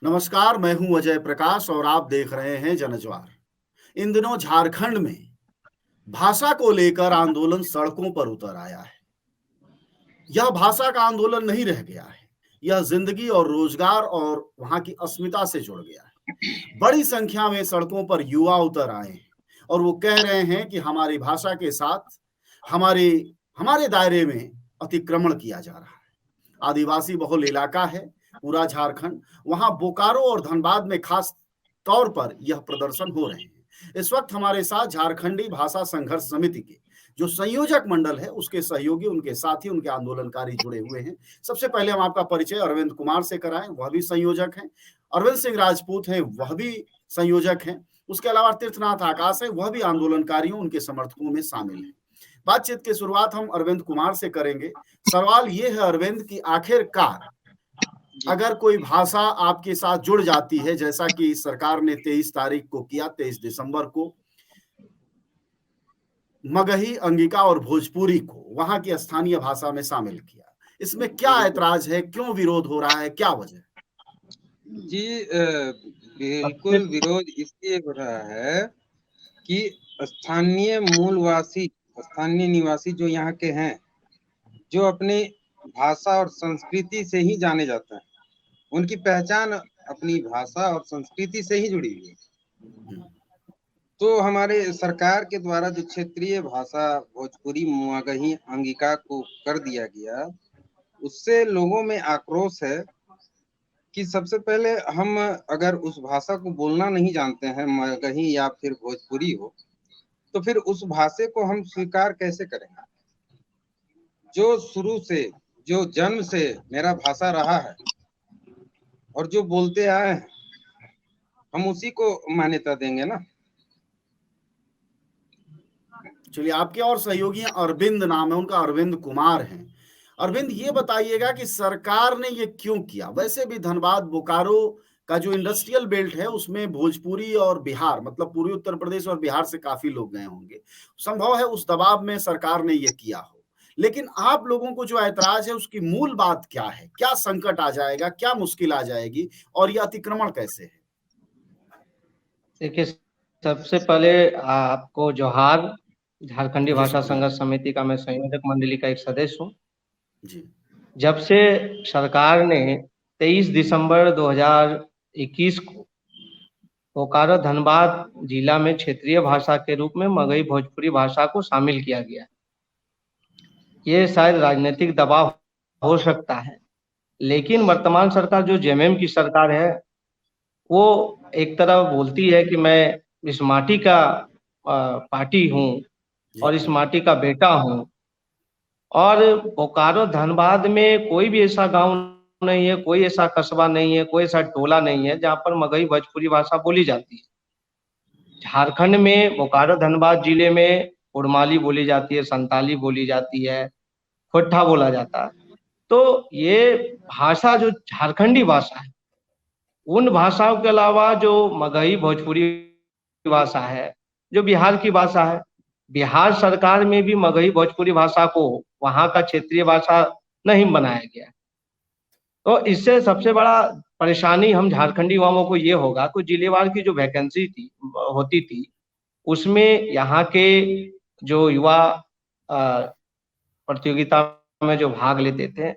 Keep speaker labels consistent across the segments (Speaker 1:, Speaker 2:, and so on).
Speaker 1: नमस्कार, मैं हूं अजय प्रकाश और आप देख रहे हैं जनज्वार। इन दिनों झारखंड में भाषा को लेकर आंदोलन सड़कों पर उतर आया है। यह भाषा का आंदोलन नहीं रह गया है, यह जिंदगी और रोजगार और वहां की अस्मिता से जुड़ गया है। बड़ी संख्या में सड़कों पर युवा उतर आए हैं और वो कह रहे हैं कि हमारी भाषा के साथ हमारे हमारे दायरे में अतिक्रमण किया जा रहा है। आदिवासी बहुल इलाका है पूरा झारखंड, वहां बोकारो और धनबाद में खास तौर पर यह प्रदर्शन हो रहे हैं। इस वक्त हमारे साथ झारखंडी भाषा संघर्ष समिति के जो संयोजक मंडल है उसके सहयोगी, उनके साथी, उनके आंदोलनकारी जुड़े हुए हैं। सबसे पहले हम आपका परिचय अरविंद कुमार से कराएं, वह भी संयोजक हैं। अरविंद सिंह राजपूत हैं, वह भी संयोजक हैं। उसके अलावा तीर्थनाथ आकाश है, वह भी आंदोलनकारियों, उनके समर्थकों में शामिल है। बातचीत की शुरुआत हम अरविंद कुमार से करेंगे। सवाल ये है अरविंद कि आखिरकार अगर कोई भाषा आपके साथ जुड़ जाती है, जैसा कि सरकार ने 23 तारीख को किया, 23 दिसंबर को मगही, अंगिका और भोजपुरी को वहां की स्थानीय भाषा में शामिल किया, इसमें क्या ऐतराज है, क्यों विरोध हो रहा है, क्या वजह?
Speaker 2: जी बिल्कुल विरोध इसलिए हो रहा है कि स्थानीय निवासी जो यहाँ के हैं, जो अपनी भाषा और संस्कृति से ही जाने जाते हैं, उनकी पहचान अपनी भाषा और संस्कृति से ही जुड़ी हुई है। तो हमारे सरकार के द्वारा जो क्षेत्रीय भाषा भोजपुरी, मगही, अंगिका को कर दिया गया, उससे लोगों में आक्रोश है कि सबसे पहले हम अगर उस भाषा को बोलना नहीं जानते हैं, मगही या फिर भोजपुरी हो, तो फिर उस भाषा को हम स्वीकार कैसे करेंगे? जो शुरू से, जो जन्म से मेरा भाषा रहा है और जो बोलते आए हैं, हम उसी को मान्यता देंगे ना।
Speaker 1: चलिए, आपके और सहयोगी हैं, अरविंद नाम है उनका, अरविंद कुमार हैं। अरविंद, ये बताइएगा कि सरकार ने ये क्यों किया? वैसे भी धनबाद, बोकारो का जो इंडस्ट्रियल बेल्ट है उसमें भोजपुरी और बिहार, मतलब पूर्वी उत्तर प्रदेश और बिहार से काफी लोग गए होंगे। संभव है उस दबाव में सरकार ने ये किया हो, लेकिन आप लोगों को जो ऐतराज है उसकी मूल बात क्या है? क्या संकट आ जाएगा, क्या मुश्किल आ जाएगी और ये अतिक्रमण कैसे है?
Speaker 3: देखिए, सबसे पहले आपको जोहार। झारखंडी भाषा संघर्ष समिति का मैं संयोजक मंडली का एक सदस्य हूँ। जब से सरकार ने 23 दिसंबर 2021 को बोकारो धनबाद जिला में क्षेत्रीय भाषा के रूप में मगही भोजपुरी भाषा को शामिल किया गया, ये शायद राजनीतिक दबाव हो सकता है, लेकिन वर्तमान सरकार जो जेएमएम की सरकार है, वो एक तरफ बोलती है कि मैं इस माटी का पार्टी हूँ और इस माटी का बेटा हूँ, और बोकारो धनबाद में कोई भी ऐसा गांव नहीं है, कोई ऐसा कस्बा नहीं है, कोई ऐसा टोला नहीं है जहाँ पर मगही भोजपुरी भाषा बोली जाती है। झारखंड में बोकारो धनबाद जिले में उड़माली बोली जाती है, संताली बोली जाती है, खोट्ठा बोला जाता है। तो ये भाषा जो झारखंडी भाषा है, उन भाषाओं के अलावा जो मगही भोजपुरी भाषा है, जो बिहार की भाषा है, बिहार सरकार में भी मगही भोजपुरी भाषा को वहां का क्षेत्रीय भाषा नहीं बनाया गया। तो इससे सबसे बड़ा परेशानी हम झारखंडी युवाओं को ये होगा कि जिलेवार की जो वैकेंसी होती थी, उसमें यहाँ के जो युवा प्रतियोगिता में जो भाग लेते थे,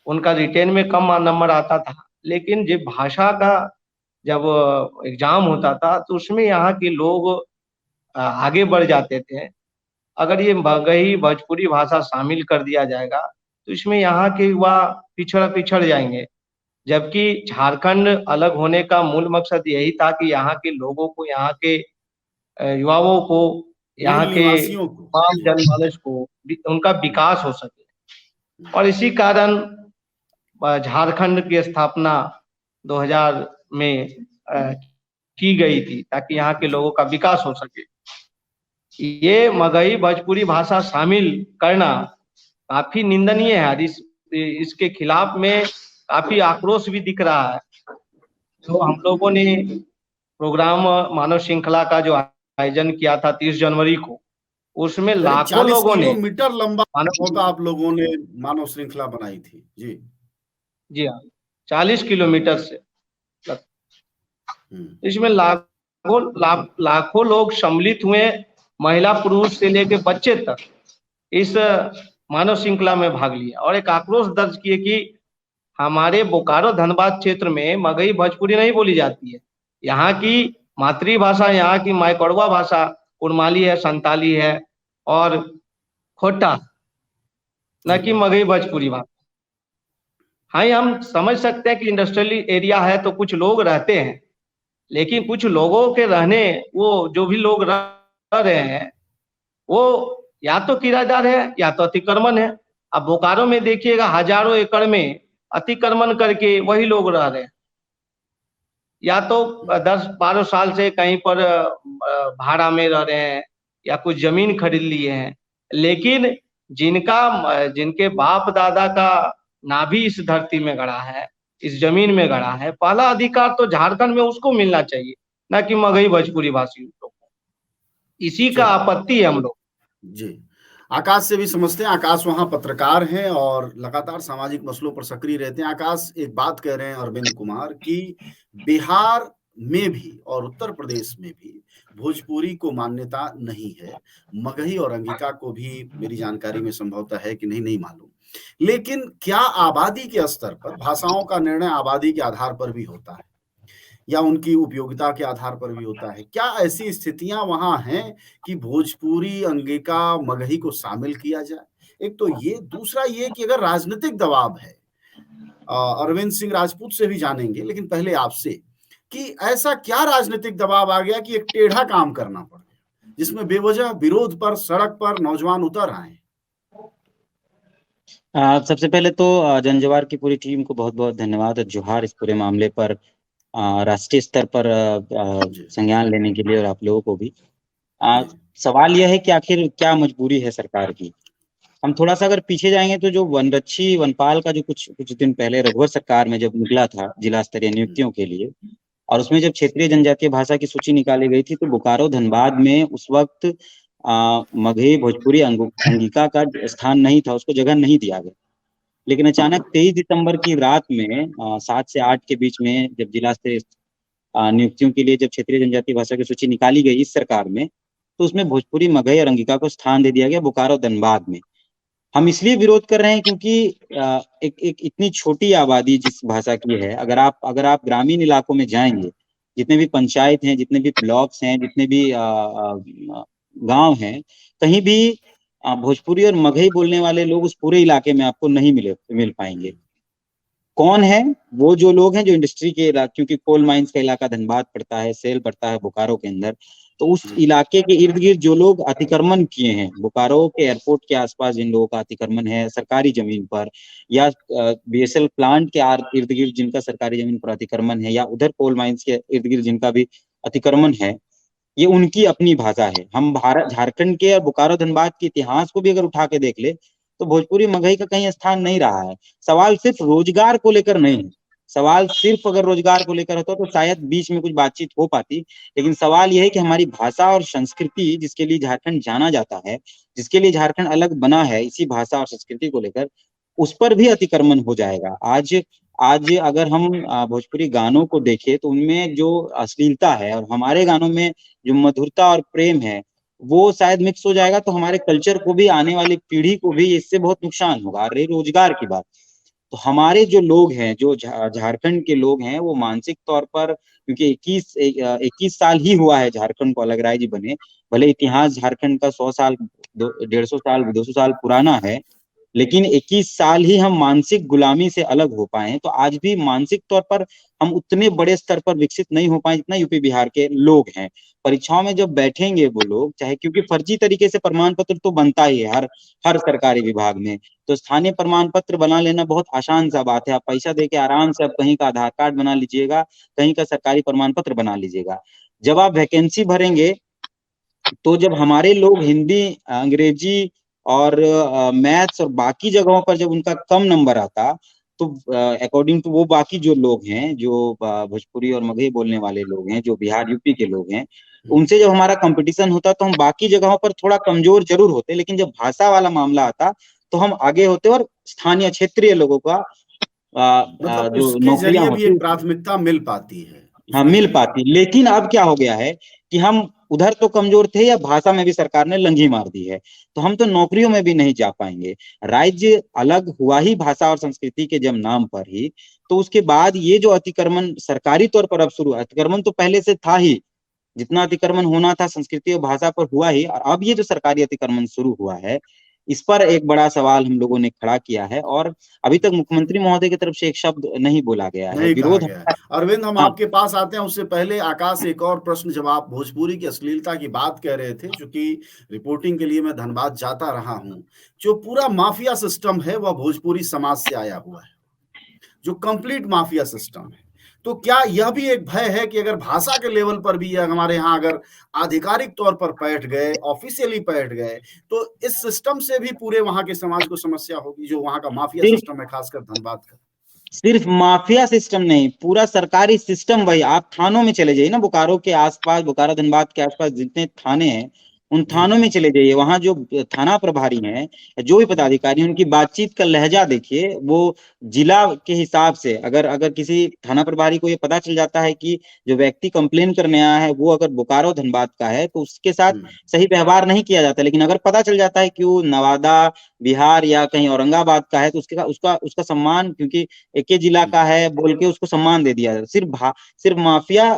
Speaker 3: उनका रिटेन में कम नंबर आता था, लेकिन जब भाषा का जब एग्जाम होता था तो उसमें यहाँ के लोग आगे बढ़ जाते थे। अगर ये मगही भोजपुरी भाषा शामिल कर दिया जाएगा तो इसमें यहाँ के युवा पिछड़ जाएंगे, जबकि झारखंड अलग होने का मूल मकसद यही था कि यहाँ के लोगों को, यहाँ के युवाओं को, यहाँ के आम जनमानस को उनका विकास हो सके। और इसी कारण झारखंड की स्थापना 2000 में की गई थी, ताकि यहाँ के लोगों का विकास हो सके। ये मगही भोजपुरी भाषा शामिल करना काफी निंदनीय है। इसके खिलाफ में काफी आक्रोश भी दिख रहा है। तो हम लोगों ने प्रोग्राम मानव श्रृंखला का जो आयोजन किया था 30 जनवरी को, उसमें लाखों लोगों ने,
Speaker 1: मीटर लंबा आप लोगों ने मानव श्रृंखला बनाई थी। जी
Speaker 3: हाँ, 40 किलोमीटर से इसमें लाखों लोग सम्मिलित हुए, महिला पुरुष से लेकर बच्चे तक इस मानव श्रृंखला में भाग लिया और एक आक्रोश दर्ज किए कि हमारे बोकारो धनबाद क्षेत्र में मगही भोजपुरी नहीं बोली जाती है। यहाँ की मातृभाषा, यहाँ की मायकड़वा भाषा कुड़माली है, संताली है और खोटा, न कि मगही भोजपुरी भाषा। हाँ, हम समझ सकते हैं कि इंडस्ट्रियल एरिया है तो कुछ लोग रहते हैं, लेकिन कुछ लोगों के रहने, वो जो भी लोग रह रहे हैं वो या तो किराएदार है या तो अतिक्रमण है। अब बोकारो में देखिएगा हजारों एकड़ में अतिक्रमण करके वही लोग रह रहे हैं, या तो 10-12 साल से कहीं पर भाड़ा में रह रहे हैं या कुछ जमीन खरीद लिए हैं, लेकिन जिनके बाप दादा का नाभि इस धरती में गड़ा है, इस जमीन में गड़ा है, पहला अधिकार तो झारखंड में उसको मिलना चाहिए, ना कि मगही भोजपुरी भाषी लोगों को। इसी का आपत्ति है हम लोग।
Speaker 1: जी, आकाश से भी समझते हैं। आकाश वहाँ पत्रकार हैं और लगातार सामाजिक मसलों पर सक्रिय रहते हैं। आकाश, एक बात कह रहे हैं अरविंद कुमार कि बिहार में भी और उत्तर प्रदेश में भी भोजपुरी को मान्यता नहीं है। मगही और अंगिका को भी मेरी जानकारी में संभवतः है कि नहीं मालूम। लेकिन क्या आबादी के स्तर पर भाषाओं का निर्णय आबादी के आधार पर भी होता है या उनकी उपयोगिता के आधार पर भी होता है? क्या ऐसी स्थितियां वहां हैं कि भोजपुरी, अंगिका, मगही को शामिल किया जाए? एक तो ये, दूसरा ये कि अगर राजनीतिक दबाव है, अरविंद सिंह राजपूत से भी जानेंगे, लेकिन पहले आपसे कि ऐसा क्या राजनीतिक दबाव आ गया कि एक टेढ़ा काम करना पड़ गया जिसमें बेवजह विरोध पर सड़क पर नौजवान उतर आए?
Speaker 4: सबसे पहले तो जनजवार की पूरी टीम को बहुत बहुत धन्यवाद और जोहार इस पूरे मामले पर राष्ट्रीय स्तर पर संज्ञान लेने के लिए, और आप लोगों को भी। सवाल यह है कि आखिर क्या मजबूरी है सरकार की। हम थोड़ा सा अगर पीछे जाएंगे तो जो वनरक्षी वनपाल का जो कुछ दिन पहले रघुवर सरकार में जब निकला था जिला स्तरीय नियुक्तियों के लिए, और उसमें जब क्षेत्रीय जनजातीय भाषा की सूची निकाली गई थी तो बोकारो धनबाद में उस वक्त मगही भोजपुरी अंगिका का स्थान नहीं था, उसको जगह नहीं दिया गया। लेकिन अचानक 23 दिसंबर की रात में 7 से 8 के बीच में जब जिला स्तरीय नियुक्तियों के लिए जब क्षेत्रीय जनजातीय भाषा की सूची निकाली गई इस सरकार में, तो उसमें भोजपुरी, मगही और अंगिका को स्थान दे दिया गया बोकारो धनबाद में। हम इसलिए विरोध कर रहे हैं क्योंकि एक इतनी छोटी आबादी जिस भाषा की है, अगर आप ग्रामीण इलाकों में जाएंगे, जितने भी पंचायत हैं, जितने भी ब्लॉक्स हैं, जितने भी गांव हैं, कहीं भी भोजपुरी और मगही बोलने वाले लोग उस पूरे इलाके में आपको नहीं मिल पाएंगे। कौन है वो? जो लोग हैं जो इंडस्ट्री के इलाके, क्योंकि कोल माइंस का इलाका धनबाद पड़ता है, सेल पड़ता है बोकारो के अंदर, तो उस इलाके के इर्द गिर्द जो लोग अतिक्रमण किए हैं, बोकारो के एयरपोर्ट के आसपास जिन लोगों का अतिक्रमण है सरकारी जमीन पर, या बीएसएल प्लांट के इर्द गिर्द जिनका सरकारी जमीन पर अतिक्रमण है, या उधर कोल माइंस के इर्द गिर्द जिनका भी अतिक्रमण है, ये उनकी अपनी भाषा है। हम झारखंड के और बोकारो धनबाद के इतिहास को भी अगर उठा के देख ले तो भोजपुरी मगही का कहीं स्थान नहीं रहा है। सवाल सिर्फ रोजगार को लेकर नहीं है। सवाल सिर्फ अगर रोजगार को लेकर होता तो शायद बीच में कुछ बातचीत हो पाती, लेकिन सवाल यह है कि हमारी भाषा और संस्कृति जिसके लिए झारखंड जाना जाता है, जिसके लिए झारखंड अलग बना है इसी भाषा और संस्कृति को लेकर, उस पर भी अतिक्रमण हो जाएगा। आज अगर हम भोजपुरी गानों को देखें तो उनमें जो अश्लीलता है और हमारे गानों में जो मधुरता और प्रेम है वो शायद मिक्स हो जाएगा, तो हमारे कल्चर को भी, आने वाली पीढ़ी को भी इससे बहुत नुकसान होगा। रही रोजगार की बात, तो हमारे जो लोग हैं, जो झारखंड के लोग हैं, वो मानसिक तौर पर, क्योंकि 21 साल ही हुआ है झारखंड को अलग राज्य बने, भले इतिहास झारखंड का 100 साल, 150 साल, 200 साल पुराना है, लेकिन 21 साल ही हम मानसिक गुलामी से अलग हो पाए हैं। तो आज भी मानसिक तौर पर हम उतने बड़े स्तर पर विकसित नहीं हो पाए जितना यूपी बिहार के लोग हैं। परीक्षाओं में जब बैठेंगे वो लोग, चाहे, क्योंकि फर्जी तरीके से प्रमाण पत्र तो बनता ही है हर सरकारी विभाग में, तो स्थानीय प्रमाण पत्र बना लेना बहुत आसान सा बात है। आप पैसा दे के आराम से आप कहीं का आधार कार्ड बना लीजिएगा, कहीं का सरकारी प्रमाण पत्र बना लीजिएगा। जब आप वैकेंसी भरेंगे तो जब हमारे लोग हिंदी, अंग्रेजी और मैथ्स और बाकी जगहों पर जब उनका कम नंबर आता, तो अकॉर्डिंग टू वो बाकी जो लोग हैं, जो भोजपुरी और मगही बोलने वाले लोग हैं, जो बिहार यूपी के लोग हैं, उनसे जब हमारा कंपटीशन होता तो हम बाकी जगहों पर थोड़ा कमजोर जरूर होते, लेकिन जब भाषा वाला मामला आता तो हम आगे होते और स्थानीय क्षेत्रीय लोगों का
Speaker 1: मतलब
Speaker 4: जो
Speaker 1: उसके
Speaker 4: नौकरियां
Speaker 1: जरिए भी एक
Speaker 4: होती,
Speaker 1: प्राथमिकता मिल पाती है।
Speaker 4: हाँ मिल पाती। लेकिन अब क्या हो गया है कि हम उधर तो कमजोर थे, या भाषा में भी सरकार ने लंघी मार दी है, तो हम तो नौकरियों में भी नहीं जा पाएंगे। राज्य अलग हुआ ही भाषा और संस्कृति के जब नाम पर ही, तो उसके बाद ये जो अतिक्रमण सरकारी तौर पर अब शुरू, अतिक्रमण तो पहले से था ही, जितना अतिक्रमण होना था संस्कृति और भाषा पर हुआ ही, और अब ये जो सरकारी अतिक्रमण शुरू हुआ है, इस पर एक बड़ा सवाल हम लोगों ने खड़ा किया है, और अभी तक मुख्यमंत्री महोदय की तरफ से एक शब्द नहीं बोला गया है,
Speaker 1: नहीं कहा
Speaker 4: विरोध।
Speaker 1: गया है। अरविंद, हम
Speaker 4: हाँ
Speaker 1: आपके पास आते हैं, उससे पहले आकाश, एक और प्रश्न। जब आप भोजपुरी की अश्लीलता की बात कह रहे थे, चूंकि रिपोर्टिंग के लिए मैं धनबाद जाता रहा हूं, जो पूरा माफिया सिस्टम है वह भोजपुरी समाज से आया हुआ है, जो कंप्लीट माफिया सिस्टम है। तो क्या यह भी एक भय है कि अगर भाषा के लेवल पर भी हमारे यहाँ अगर आधिकारिक तौर पर बैठ गए, ऑफिशियली बैठ गए, तो इस सिस्टम से भी पूरे वहां के समाज को समस्या होगी, जो वहां का माफिया सिस्टम है, खासकर धनबाद का?
Speaker 4: सिर्फ माफिया सिस्टम नहीं, पूरा सरकारी सिस्टम। वही आप थानों में चले जाइए ना, बोकारो के आसपास, बोकारो धनबाद के आसपास जितने थाने हैं, उन थानों में चले जाइए, वहां जो थाना प्रभारी हैं, जो भी पदाधिकारी हैं, उनकी बातचीत का लहजा देखिए। वो जिला के हिसाब से, अगर किसी थाना प्रभारी को ये पता चल जाता है कि जो व्यक्ति कंप्लेन करने आया है वो अगर बोकारो धनबाद का है, तो उसके साथ सही व्यवहार नहीं किया जाता। लेकिन अगर पता चल जाता है कि वो नवादा, बिहार या कहीं औरंगाबाद का है, तो उसका सम्मान, क्योंकि एक ही जिला का है बोल के उसको सम्मान दे दिया जाता। सिर्फ माफिया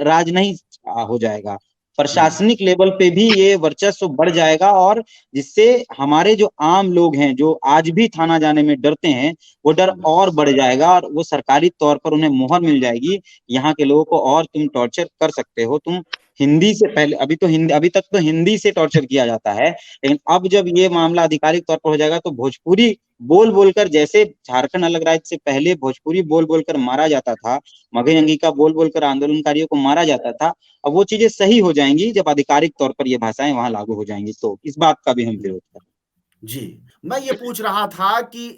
Speaker 4: राज नहीं हो जाएगा, प्रशासनिक लेवल पे भी ये वर्चस्व बढ़ जाएगा, और जिससे हमारे जो आम लोग हैं, जो आज भी थाना जाने में डरते हैं, वो डर और बढ़ जाएगा, और वो सरकारी तौर पर उन्हें मोहर मिल जाएगी, यहाँ के लोगों को और तुम टॉर्चर कर सकते हो। तुम हिंदी से पहले, अभी तक तो हिंदी से टॉर्चर किया जाता है, लेकिन अब जब ये मामला आधिकारिक तौर पर हो जाएगा, तो भोजपुरी बोल बोलकर, जैसे झारखंड अलग राज्य से पहले भोजपुरी बोल बोलकर मारा जाता था, मगही अंगिका बोल बोलकर आंदोलनकारियों को मारा जाता था, अब वो चीजें सही हो जाएंगी जब आधिकारिक तौर पर ये भाषाएं वहां लागू हो जाएंगी। तो इस बात का भी हम विरोध करें।
Speaker 1: जी, मैं ये पूछ रहा था कि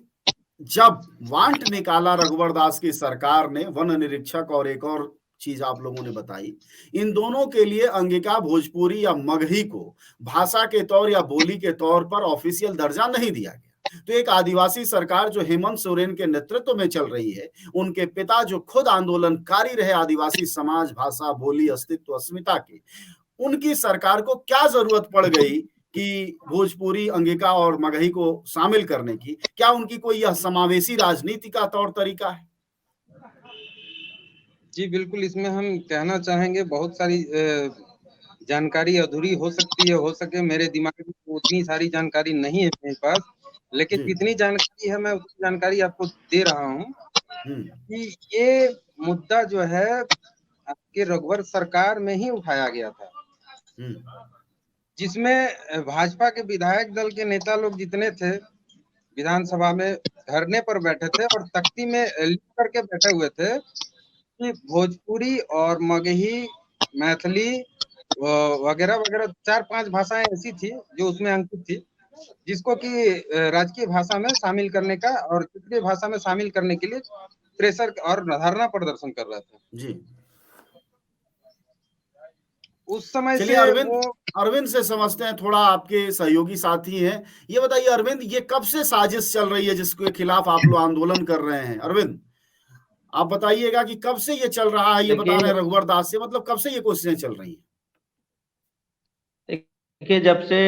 Speaker 1: जब वांट निकाला रघुवर दास की सरकार ने, वन निरीक्षक और एक और चीज आप लोगों ने बताई, इन दोनों के लिए अंगिका, भोजपुरी या मगही को भाषा के तौर या बोली के तौर पर ऑफिशियल दर्जा नहीं दिया गया। तो एक आदिवासी सरकार जो हेमंत सोरेन के नेतृत्व में चल रही है, उनके पिता जो खुद आंदोलनकारी रहे आदिवासी समाज, भाषा, बोली, अस्तित्व, अस्मिता के, उनकी सरकार को क्या जरूरत पड़ गई कि भोजपुरी, अंगिका और मगही को शामिल करने की? क्या उनकी कोई यह समावेशी राजनीति का तौर तरीका है?
Speaker 2: जी बिल्कुल, इसमें हम कहना चाहेंगे बहुत सारी जानकारी अधूरी हो सकती है, हो सके मेरे दिमाग में उतनी सारी जानकारी नहीं है मेरे पास, लेकिन जितनी जानकारी है मैं उतनी जानकारी आपको दे रहा हूँ कि ये मुद्दा जो है आपके रघुवर सरकार में ही उठाया गया था, जिसमें भाजपा के विधायक दल के नेता लोग जितने थे विधानसभा में धरने पर बैठे थे और तख्ती में लिख करके बैठे हुए थे कि भोजपुरी और मगही, मैथिली वगैरह वगैरह 4-5 भाषाएं ऐसी थी जो उसमें अंकित थी, जिसको कि राजकीय भाषा में शामिल करने का और क्षेत्रीय भाषा में शामिल करने के लिए प्रेशर और धरना प्रदर्शन कर रहे थे
Speaker 1: जी।
Speaker 2: उस समय
Speaker 1: चलिए अरविंद से समझते हैं, थोड़ा आपके सहयोगी साथी हैं। ये बताइए अरविंद, ये कब से साजिश चल रही है जिसके खिलाफ आप लोग आंदोलन कर रहे हैं? अरविंद, आप बताइएगा कि कब से ये चल रहा है? ये बता रहे हैं रघुवर दास से, मतलब कब से ये कोशिशें चल रही हैं?
Speaker 3: देखिए, जब से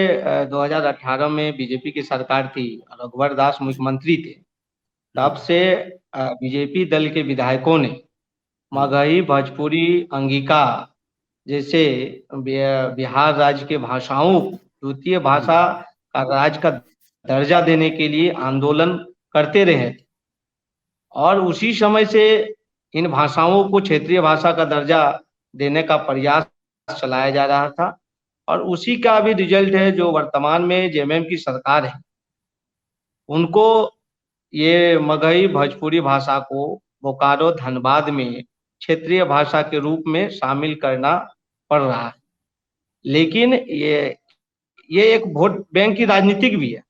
Speaker 3: 2018 में बीजेपी की सरकार थी, रघुवर दास मुख्यमंत्री थे, तब से बीजेपी दल के विधायकों ने मगही, भोजपुरी, अंगिका जैसे बिहार राज्य के भाषाओं को द्वितीय भाषा का राज्य का दर्जा देने के लिए आंदोलन करते रहे थे, और उसी समय से इन भाषाओं को क्षेत्रीय भाषा का दर्जा देने का प्रयास चलाया जा रहा था, और उसी का भी रिजल्ट है जो वर्तमान में जेएमएम की सरकार है, उनको ये मगही, भोजपुरी भाषा को बोकारो, धनबाद में क्षेत्रीय भाषा के रूप में शामिल करना पड़ रहा है। लेकिन ये एक वोट बैंक की राजनीतिक भी है,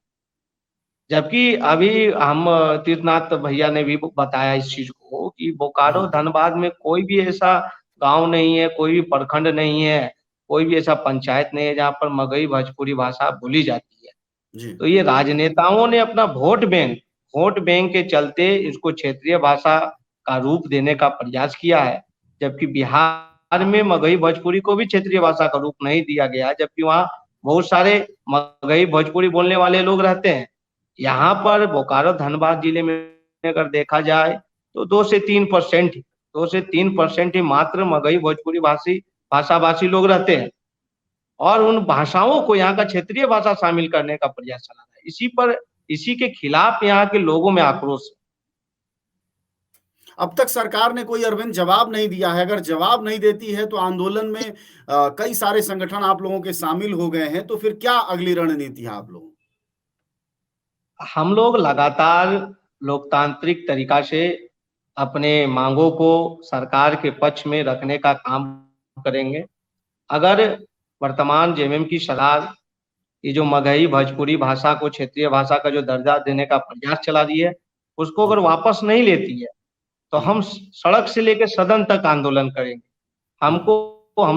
Speaker 3: जबकि अभी हम तीर्थनाथ भैया ने भी बताया इस चीज को कि बोकारो, धनबाद में कोई भी ऐसा गांव नहीं है, कोई भी प्रखंड नहीं है, कोई भी ऐसा पंचायत नहीं है जहां पर मगही, भोजपुरी भाषा बोली जाती है। तो ये राजनेताओं ने अपना वोट बैंक के चलते इसको क्षेत्रीय भाषा का रूप देने का प्रयास किया है, जबकि बिहार में मगही भोजपुरी को भी क्षेत्रीय भाषा का रूप नहीं दिया गया है, जबकि वहाँ बहुत सारे मगही भोजपुरी बोलने वाले लोग रहते हैं। यहाँ पर बोकारो धनबाद जिले में अगर देखा जाए तो 2 से 3% ही मात्र मगही भोजपुरी भाषाभाषी लोग रहते हैं, और उन भाषाओं को यहाँ का क्षेत्रीय भाषा शामिल करने का प्रयास चला रहा है। इसी के खिलाफ यहाँ के लोगों में आक्रोश है।
Speaker 1: अब तक सरकार ने कोई अरविंद जवाब नहीं दिया है। अगर जवाब नहीं देती है तो आंदोलन में कई सारे संगठन आप लोगों के शामिल हो गए हैं, तो फिर क्या अगली रणनीति है आप लोगों?
Speaker 3: हम लोग लगातार लोकतांत्रिक तरीका से अपने मांगों को सरकार के पक्ष में रखने का काम करेंगे। अगर वर्तमान जेएमएम की सरकार ये जो मगही भोजपुरी भाषा को क्षेत्रीय भाषा का जो दर्जा देने का प्रयास चला रही है, उसको अगर वापस नहीं लेती है तो हम सड़क से लेकर सदन तक आंदोलन करेंगे। हम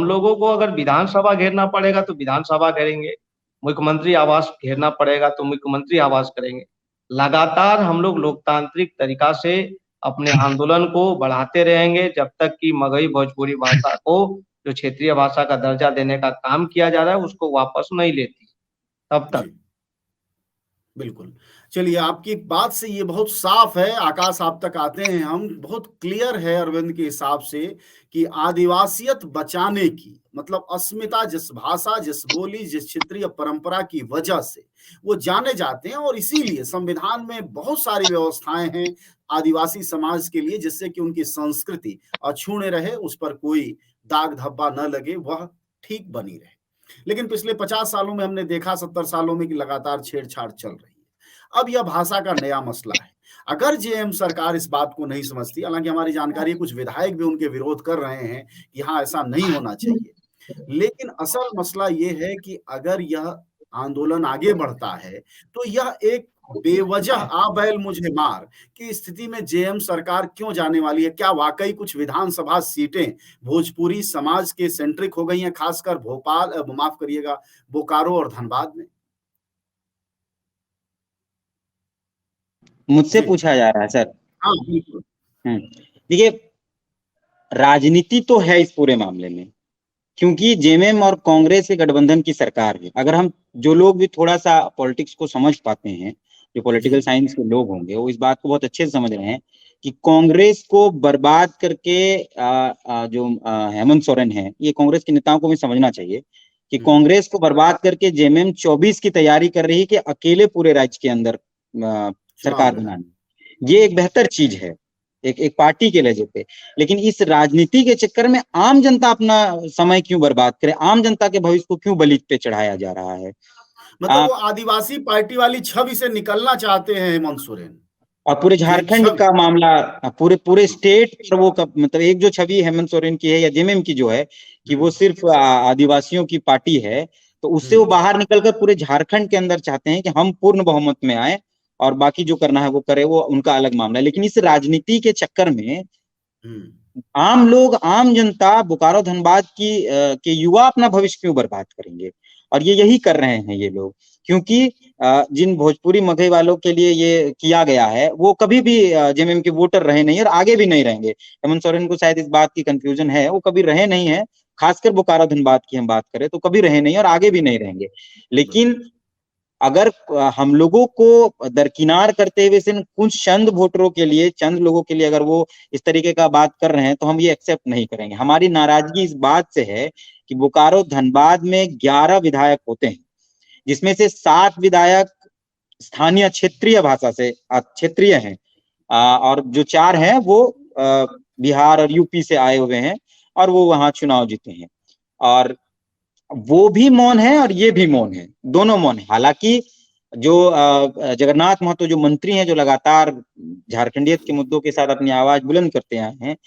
Speaker 3: लोगों को अगर विधानसभा घेरना पड़ेगा तो विधानसभा घेरेंगे, मुख्यमंत्री आवास घेरना पड़ेगा तो मुख्यमंत्री आवास करेंगे। लगातार हम लोग लोकतांत्रिक तरीका से अपने आंदोलन को बढ़ाते रहेंगे जब तक कि मगही भोजपुरी भाषा को जो क्षेत्रीय भाषा का दर्जा देने का काम किया जा रहा है उसको वापस नहीं लेती तब तक।
Speaker 1: बिल्कुल। चलिए, आपकी बात से ये बहुत साफ है, आकाश आप तक आते हैं हम, बहुत क्लियर है अरविंद के हिसाब से कि आदिवासियत बचाने की मतलब अस्मिता, जिस भाषा, जिस बोली, जिस क्षेत्रीय परंपरा की वजह से वो जाने जाते हैं, और इसीलिए संविधान में बहुत सारी व्यवस्थाएं हैं आदिवासी समाज के लिए, जिससे कि उनकी संस्कृति अछूते रहे, उस पर कोई दाग धब्बा न लगे, वह ठीक बनी रहे। लेकिन पिछले 50 सालों में हमने देखा, 70 सालों में कि लगातार छेड़छाड़ चल रही है। अब यह भाषा का नया मसला है। अगर जेएम सरकार इस बात को नहीं समझती, हालांकि हमारी जानकारी कुछ विधायक भी उनके विरोध कर रहे हैं कि हाँ ऐसा नहीं होना चाहिए, लेकिन असल मसला ये है कि अगर यह आंदोलन आगे बढ़ता है तो यह एक बेवजह आ बैल मुझे मार की स्थिति में जेएम सरकार क्यों जाने वाली है? क्या वाकई कुछ विधानसभा सीटें भोजपुरी समाज के सेंट्रिक हो गई हैं, खासकर भोपाल, माफ करिएगा, बोकारो और धनबाद में?
Speaker 4: मुझसे पूछा जा रहा है सर।
Speaker 1: हाँ बिल्कुल।
Speaker 4: देखिए, राजनीति तो है इस पूरे मामले में, क्योंकि जेएमएम और कांग्रेस के गठबंधन की सरकार है। अगर हम जो लोग भी थोड़ा सा पॉलिटिक्स को समझ पाते हैं, जो पॉलिटिकल साइंस के लोग होंगे, वो इस बात को बहुत अच्छे से समझ रहे हैं कि कांग्रेस को बर्बाद करके जो हेमंत सोरेन है, ये कांग्रेस के नेताओं को भी समझना चाहिए कि कांग्रेस को बर्बाद करके जेएमएम 24 की तैयारी कर रही है कि अकेले पूरे राज्य के अंदर सरकार बनानी। ये एक बेहतर चीज है एक पार्टी के लहजे पे, लेकिन इस राजनीति के चक्कर में आम जनता अपना समय क्यों बर्बाद करे? आम जनता के भविष्य को क्यों बलि पे चढ़ाया जा रहा है?
Speaker 1: मतलब वो आदिवासी पार्टी वाली छवि से निकलना चाहते हैं हेमंत सोरेन,
Speaker 4: और पूरे झारखंड का मामला, पूरे स्टेट पर वो मतलब एक जो छवि हेमंत सोरेन की है या जेएमएम की जो है कि वो सिर्फ आदिवासियों की पार्टी है, तो उससे वो बाहर निकलकर पूरे झारखंड के अंदर चाहते हैं कि हम पूर्ण बहुमत में आए और बाकी जो करना है वो करे, वो उनका अलग मामला है। लेकिन इस राजनीति के चक्कर में आम लोग, आम जनता, बोकारो धनबाद के युवा अपना भविष्य क्यों बर्बाद करेंगे? और ये यही कर रहे हैं ये लोग, क्योंकि जिन भोजपुरी मगही वालों के लिए ये किया गया है वो कभी भी जेएमएम के वोटर रहे नहीं और आगे भी नहीं रहेंगे। हेमंत सोरेन को शायद इस बात की कंफ्यूजन है, वो कभी रहे नहीं है, खासकर बोकारो धनबाद की हम बात करें तो कभी रहे नहीं और आगे भी नहीं रहेंगे। लेकिन अगर हम लोगों को दरकिनार करते हुए सिर्फ कुछ चंद वोटरों के लिए, चंद लोगों के लिए अगर वो इस तरीके का बात कर रहे हैं तो हम ये एक्सेप्ट नहीं करेंगे। हमारी नाराजगी इस बात से है कि बोकारो धनबाद में 11 विधायक होते हैं, जिसमें से 7 विधायक स्थानीय क्षेत्रीय भाषा से क्षेत्रीय हैं, और जो 4 हैं वो बिहार और यूपी से आए हुए हैं और वो वहां चुनाव जीते हैं। और वो भी मौन है और ये भी मौन है, दोनों मौन है। हालांकि जो जगन्नाथ महतो जो मंत्री हैं, जो लगातार झारखंडियत के मुद्दों के साथ अपनी आवाज बुलंद करते आए हैं,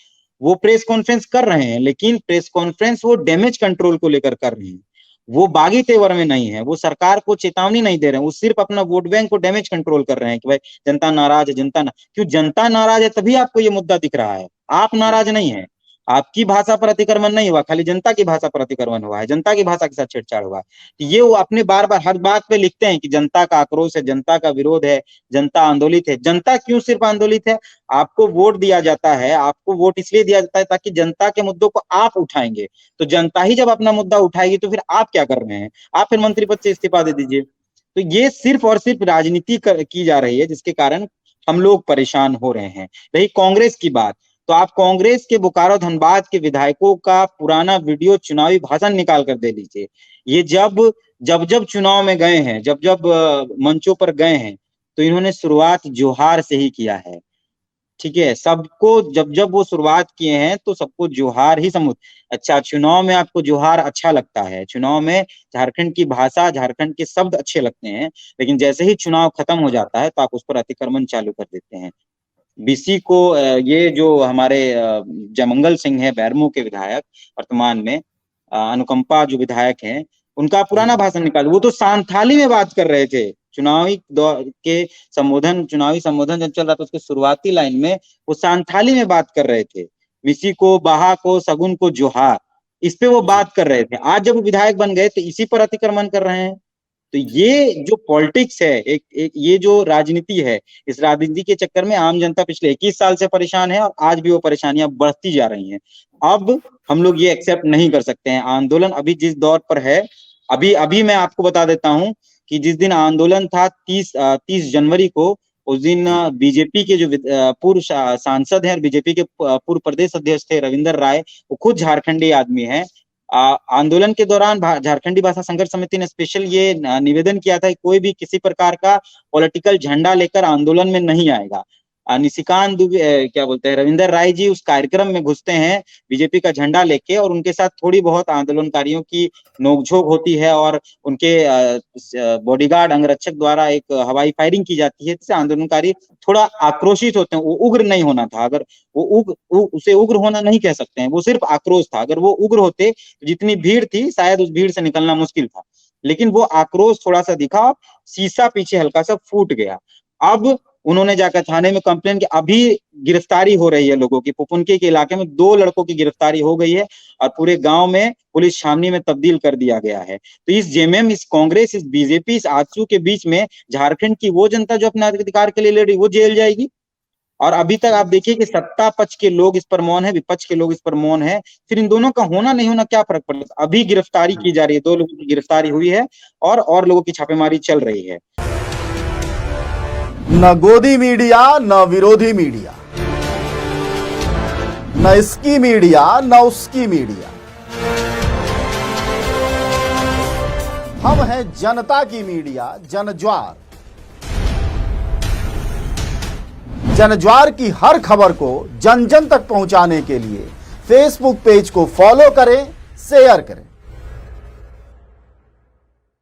Speaker 4: वो प्रेस कॉन्फ्रेंस कर रहे हैं, लेकिन प्रेस कॉन्फ्रेंस वो डैमेज कंट्रोल को लेकर कर रहे हैं, वो बागी तेवर में नहीं है, वो सरकार को चेतावनी नहीं दे रहे हैं, वो सिर्फ अपना वोट बैंक को डैमेज कंट्रोल कर रहे हैं कि भाई जनता नाराज है, क्यों जनता नाराज है तभी आपको ये मुद्दा दिख रहा है, आप नाराज नहीं है। आपकी भाषा पर अतिक्रमण नहीं हुआ, खाली जनता की भाषा पर अतिक्रमण हुआ है, जनता की भाषा के साथ छेड़छाड़ हुआ है। तो ये वो अपने बार बार हर बात पे लिखते हैं कि जनता का आक्रोश है, जनता का विरोध है, जनता आंदोलित है। जनता क्यों सिर्फ आंदोलित है? आपको वोट दिया जाता है, आपको वोट इसलिए दिया जाता है ताकि जनता के मुद्दों को आप उठाएंगे। तो जनता ही जब अपना मुद्दा उठाएगी तो फिर आप क्या कर रहे हैं? आप फिर मंत्री पद से इस्तीफा दे दीजिए। तो ये सिर्फ और सिर्फ राजनीति की जा रही है, जिसके कारण हम लोग परेशान हो रहे हैं। रही कांग्रेस की बात, तो आप कांग्रेस के बोकारो धनबाद के विधायकों का पुराना वीडियो चुनावी भाषण निकाल कर दे लीजिए। ये जब चुनाव में गए हैं, जब मंचों पर गए हैं, तो इन्होंने शुरुआत जोहार से ही किया है। ठीक है, सबको जब वो शुरुआत किए हैं तो सबको जोहार ही अच्छा, चुनाव में आपको जोहार अच्छा लगता है, चुनाव में झारखंड की भाषा, झारखंड के शब्द अच्छे लगते हैं, लेकिन जैसे ही चुनाव खत्म हो जाता है तो आप उस पर अतिक्रमण चालू कर देते हैं। बीसी को ये जो हमारे जयमंगल सिंह है, बैरमू के विधायक, वर्तमान में अनुकंपा जो विधायक हैं, उनका पुराना भाषण निकाल, वो तो सांथाली में बात कर रहे थे। चुनावी संबोधन जब चल रहा था उसके शुरुआती लाइन में वो सांथाली में बात कर रहे थे। विसी को, बाहा को, सगुन को जोहार, इस पे वो बात कर रहे थे। आज जब वो विधायक बन गए तो इसी पर अतिक्रमण कर रहे हैं। तो ये जो पॉलिटिक्स है, एक ये जो राजनीति है, इस राजनीति के चक्कर में आम जनता पिछले 21 साल से परेशान है और आज भी वो परेशानियां बढ़ती जा रही हैं। अब हम लोग ये एक्सेप्ट नहीं कर सकते हैं। आंदोलन अभी जिस दौर पर है, अभी मैं आपको बता देता हूं कि जिस दिन आंदोलन था 30 जनवरी को, उस दिन बीजेपी के जो पूर्व सांसद हैं और बीजेपी के पूर्व प्रदेश अध्यक्ष थे रविंदर राय, वो खुद झारखंडी आदमी हैं। आंदोलन के दौरान झारखंडी भाषा संघर्ष समिति ने स्पेशल ये निवेदन किया था कि कोई भी किसी प्रकार का पॉलिटिकल झंडा लेकर आंदोलन में नहीं आएगा। निशिकांत दुबे, क्या बोलते हैं, रविंदर राय जी उस कार्यक्रम में घुसते हैं बीजेपी का झंडा लेके, और उनके साथ थोड़ी बहुत आंदोलनकारियों की नोकझोंक होती है और उनके बॉडीगार्ड अंगरक्षक द्वारा एक हवाई फायरिंग की जाती है, जिससे आंदोलनकारी थोड़ा आक्रोशित होते हैं। वो उग्र नहीं होना था, अगर वो उसे उग्र होना नहीं कह सकते हैं, वो सिर्फ आक्रोश था। अगर वो उग्र होते, जितनी भीड़ थी शायद उस भीड़ से निकलना मुश्किल था, लेकिन वो आक्रोश थोड़ा सा दिखा, शीशा पीछे हल्का सा फूट गया। अब उन्होंने जाकर थाने में कंप्लेन की, अभी गिरफ्तारी हो रही है लोगों की। पुपुनके के इलाके में 2 लड़कों की गिरफ्तारी हो गई है और पूरे गांव में पुलिस छावनी में तब्दील कर दिया गया है। तो इस जेएमएम, इस कांग्रेस, इस बीजेपी, इस आजसू के बीच में झारखंड की वो जनता जो अपने अधिकार के लिए लड़ रही, वो जेल जाएगी। और अभी तक आप देखिए कि सत्ता पक्ष के लोग इस पर मौन है, विपक्ष के लोग इस पर मौन है। फिर इन दोनों का होना नहीं होना क्या फर्क पड़ता है? अभी गिरफ्तारी की जा रही है, 2 लोगों की गिरफ्तारी हुई है और लोगों की छापेमारी चल रही है।
Speaker 1: न गोदी मीडिया, न विरोधी मीडिया, न इसकी मीडिया, न उसकी मीडिया। हम हैं जनता की मीडिया, जनज्वार। जनज्वार की हर खबर को जन जन तक पहुंचाने के लिए फेसबुक पेज को फॉलो करें, शेयर करें।